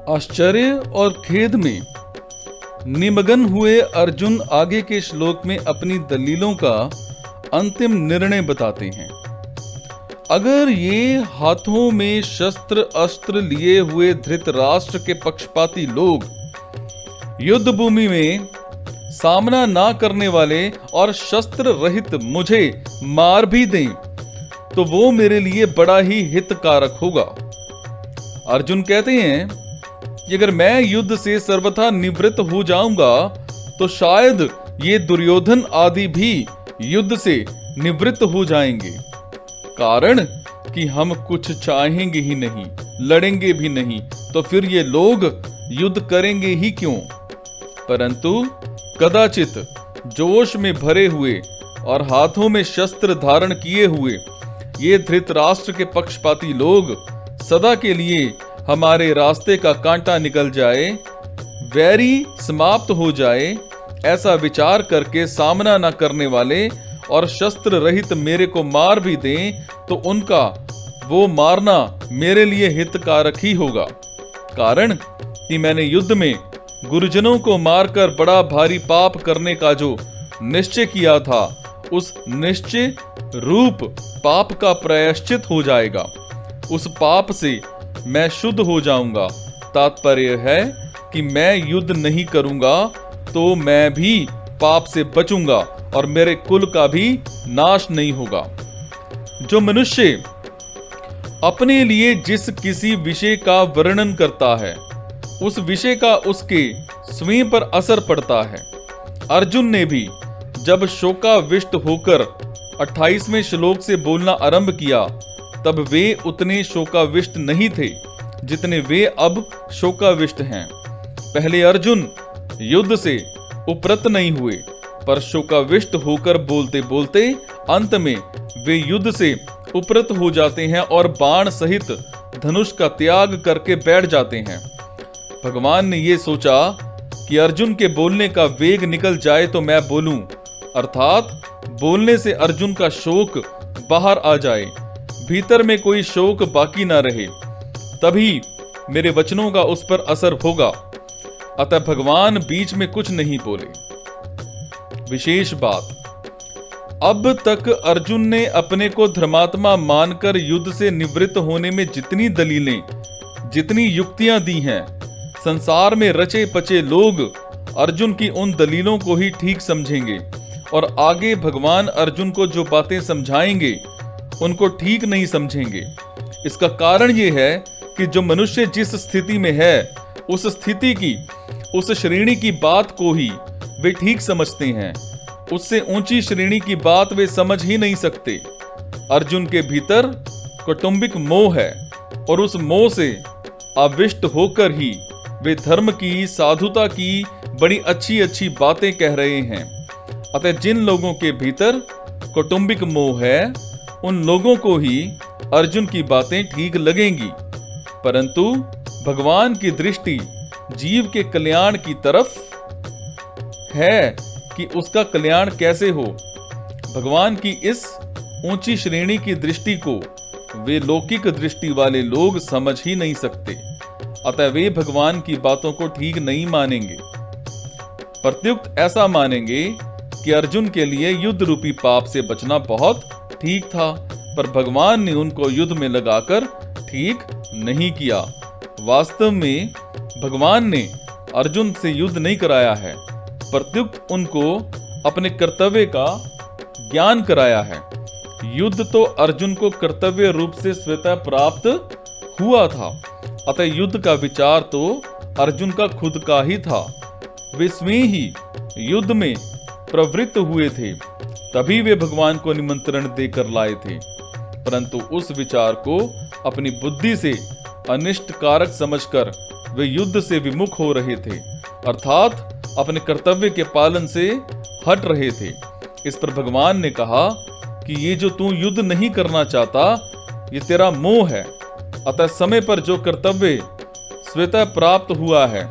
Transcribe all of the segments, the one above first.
आश्चर्य और खेद में निमग्न हुए अर्जुन आगे के श्लोक में अपनी दलीलों का अंतिम निर्णय बताते हैं। अगर ये हाथों में शस्त्र अस्त्र लिए हुए धृतराष्ट्र के पक्षपाती लोग युद्ध भूमि में सामना ना करने वाले और शस्त्र रहित मुझे मार भी दें तो वो मेरे लिए बड़ा ही हितकारक होगा। अर्जुन कहते हैं कि अगर मैं युद्ध से सर्वथा निवृत्त हो जाऊंगा तो शायद ये दुर्योधन आदि भी युद्ध से निवृत्त हो जाएंगे। कारण कि हम कुछ चाहेंगे ही नहीं, लड़ेंगे भी नहीं, तो फिर ये लोग युद्ध करेंगे ही क्यों। परंतु कदाचित जोश में भरे हुए और हाथों में शस्त्र धारण किए हुए ये धृतराष्ट्र के पक्षपाती लोग सदा के लिए हमारे रास्ते का कांटा निकल जाए, वैरी समाप्त हो जाए, ऐसा विचार करके सामना न करने वाले और शस्त्र रहित मेरे को मार भी दें तो उनका वो मारना मेरे लिए हितकारक ही होगा। कारण कि मैंने युद्ध में गुरुजनों को मारकर बड़ा भारी पाप करने का जो निश्चय किया था, उस निश्चय रूप पाप का प्रायश्चित हो जाएगा। उस पाप से मैं शुद्ध हो जाऊंगा। तात्पर्य है कि मैं युद्ध नहीं करूंगा तो मैं भी पाप से बचूंगा और मेरे कुल का भी नाश नहीं होगा। जो मनुष्य अपने लिए जिस किसी विषय का वर्णन करता है उस विषय का उसके स्वयं पर असर पड़ता है। अर्जुन ने भी जब शोकाविष्ट होकर 28वें श्लोक से बोलना आरंभ किया तब वे उतने शोकाविष्ट नहीं थे जितने वे अब शोकाविष्ट हैं। पहले अर्जुन युद्ध से उपरत नहीं हुए, पर शोकाविष्ट होकर बोलते बोलते अंत में वे युद्ध से उपरत हो जाते हैं और बाण सहित धनुष का त्याग करके बैठ जाते हैं। भगवान ने ये सोचा कि अर्जुन के बोलने का वेग निकल जाए तो मैं बोलूं, अर्थात बोलने से अर्जुन का शोक बाहर आ जाए, भीतर में कोई शोक बाकी ना रहे, तभी मेरे वचनों का उस पर असर होगा। अतः भगवान बीच में कुछ नहीं बोले। विशेष बात, अब तक अर्जुन ने अपने को धर्मात्मा मानकर युद्ध से निवृत्त होने में जितनी दलीलें, जितनी युक्तियां दी हैं, संसार में रचे पचे लोग अर्जुन की उन दलीलों को ही ठीक समझेंगे और आगे भगवान अर्जुन को जो बातें समझाएंगे उनको ठीक नहीं समझेंगे। इसका कारण ये है कि जो मनुष्य जिस स्थिति में है उस स्थिति की, उस श्रेणी की बात को ही वे ठीक समझते हैं, उससे ऊंची श्रेणी की बात वे समझ ही नहीं सकते। अर्जुन के भीतर कौटुंबिक मोह है और उस मोह से आविष्ट होकर ही वे धर्म की, साधुता की बड़ी अच्छी अच्छी बातें कह रहे हैं। अतः जिन लोगों के भीतर कौटुंबिक मोह है उन लोगों को ही अर्जुन की बातें ठीक लगेंगी, परंतु भगवान की दृष्टि जीव के कल्याण की तरफ है कि उसका कल्याण कैसे हो। भगवान की इस ऊंची श्रेणी की दृष्टि को वे लौकिक दृष्टि वाले लोग समझ ही नहीं सकते, अतः वे भगवान की बातों को ठीक नहीं मानेंगे। प्रत्युक्त ऐसा मानेंगे कि अर्जुन के लिए युद्ध रूपी पाप से बचना बहुत ठीक था, पर भगवान ने उनको युद्ध में लगाकर ठीक नहीं किया। वास्तव में भगवान ने अर्जुन से युद्ध नहीं कराया है, प्रत्युक्त उनको अपने कर्तव्य का ज्ञान कराया है। युद्ध तो अर्जुन को कर्तव्य रूप से स्वतः प्राप्त हुआ था, अतः युद्ध का विचार तो अर्जुन का खुद का ही था। वे स्वयं ही युद्ध में प्रवृत्त हुए थे, तभी वे भगवान को निमंत्रण देकर लाए थे, परंतु उस विचार को अपनी बुद्धि से अनिष्ट कारक समझकर वे युद्ध से विमुख हो रहे थे, अर्थात अपने कर्तव्य के पालन से हट रहे थे। इस पर भगवान ने कहा कि ये जो तू युद्ध नहीं करना चाहता, ये तेरा मोह है। अतः समय पर जो कर्तव्य स्वतः प्राप्त हुआ है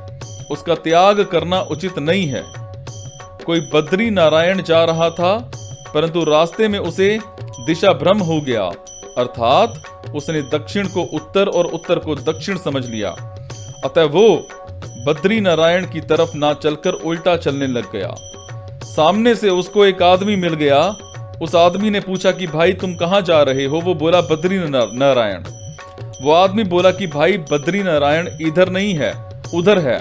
उसका त्याग करना उचित नहीं है। कोई बद्री नारायण जा रहा था, परंतु रास्ते में उसे दिशा भ्रम हो गया, अर्थात उसने दक्षिण को उत्तर और उत्तर को दक्षिण समझ लिया। अतः वो बद्री नारायण की तरफ ना चलकर उल्टा चलने लग गया। सामने से उसको एक आदमी मिल गया। उस आदमी ने पूछा कि भाई तुम कहाँ जा रहे हो? वो बोला बद्री नारायण। वो आदमी बोला कि भाई बद्री नारायण इधर नहीं है, उधर है,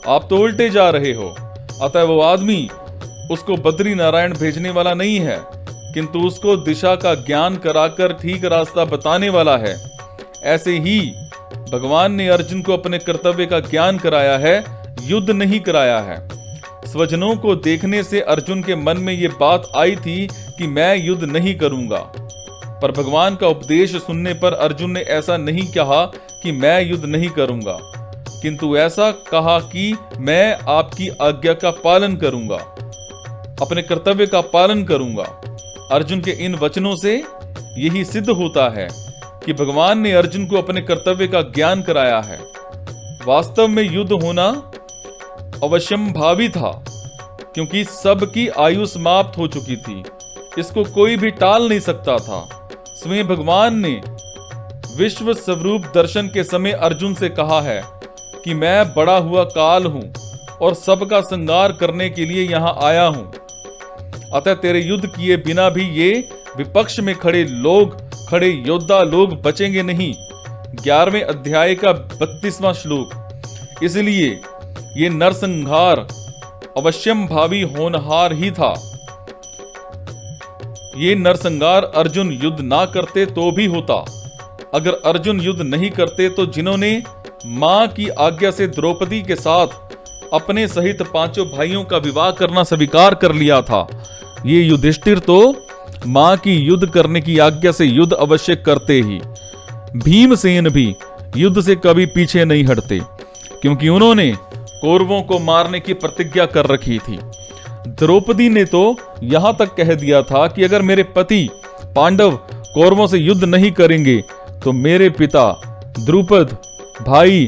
आप तो उल्टे जा रहे हो। अतः वो आदमी उसको बद्री नारायण भेजने वाला नहीं है, किंतु उसको दिशा का ज्ञान कराकर ठीक रास्ता बताने वाला है। ऐसे ही भगवान ने अर्जुन को अपने कर्तव्य का ज्ञान कराया है, युद्ध नहीं कराया है। स्वजनों को देखने से अर्जुन के मन में ये बात आई थी कि मैं युद्ध नहीं करूंगा, पर भगवान का उपदेश सुनने पर अर्जुन ने ऐसा नहीं कहा कि मैं युद्ध नहीं करूंगा, किंतु ऐसा कहा कि मैं आपकी आज्ञा का पालन करूंगा, अपने कर्तव्य का पालन करूंगा। अर्जुन के इन वचनों से यही सिद्ध होता है कि भगवान ने अर्जुन को अपने कर्तव्य का ज्ञान कराया है। वास्तव में युद्ध होना अवश्यंभावी था, क्योंकि सबकी आयु समाप्त हो चुकी थी। इसको कोई भी टाल नहीं सकता था। स्वयं भगवान ने विश्व स्वरूप दर्शन के समय अर्जुन से कहा है कि मैं बड़ा हुआ काल हूं और सबका संहार करने के लिए यहां आया हूं। अतः तेरे युद्ध किए बिना भी ये विपक्ष में खड़े योद्धा लोग बचेंगे नहीं। 11वें अध्याय का 32वां श्लोक। इसलिए ये नरसंहार अवश्यंभावी होनहार ही था। ये नरसंहार अर्जुन युद्ध ना करते तो भी होता। अगर अर्जुन युद्ध नहीं करते तो जिन्होंने मां की आज्ञा से द्रौपदी के साथ अपने सहित 5 भाइयों का विवाह करना स्वीकार कर लिया था, ये युधिष्ठिर तो मां की युद्ध करने की आज्ञा से युद्ध अवश्य करते ही। भीमसेन भी युद्ध से कभी पीछे नहीं हटते, क्योंकि उन्होंने कौरवों को मारने की प्रतिज्ञा कर रखी थी। द्रौपदी ने तो यहां तक कह दिया था कि अगर मेरे पति पांडव कौरवों से युद्ध नहीं करेंगे तो मेरे पिता द्रुपद, भाई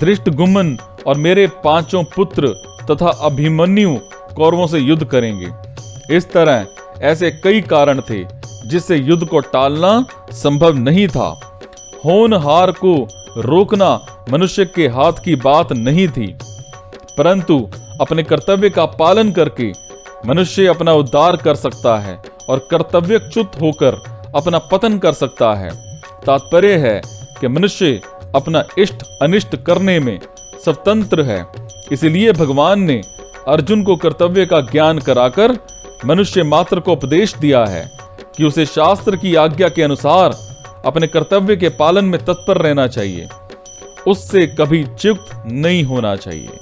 धृष्टद्युम्न और मेरे 5 पुत्र तथा अभिमन्यु कौरवों से युद्ध करेंगे। इस तरह ऐसे कई कारण थे जिससे युद्ध को टालना संभव नहीं था। होनहार को रोकना मनुष्य के हाथ की बात नहीं थी, परंतु अपने कर्तव्य का पालन करके मनुष्य अपना उद्धार कर सकता है और कर्तव्यच्युत होकर अपना पतन कर सकता है। तात्पर्य है कि मनुष्य अपना इष्ट अनिष्ट करने में स्वतंत्र है। इसलिए भगवान ने अर्जुन को कर्तव्य का ज्ञान कराकर मनुष्य मात्र को उपदेश दिया है कि उसे शास्त्र की आज्ञा के अनुसार अपने कर्तव्य के पालन में तत्पर रहना चाहिए, उससे कभी च्युत नहीं होना चाहिए।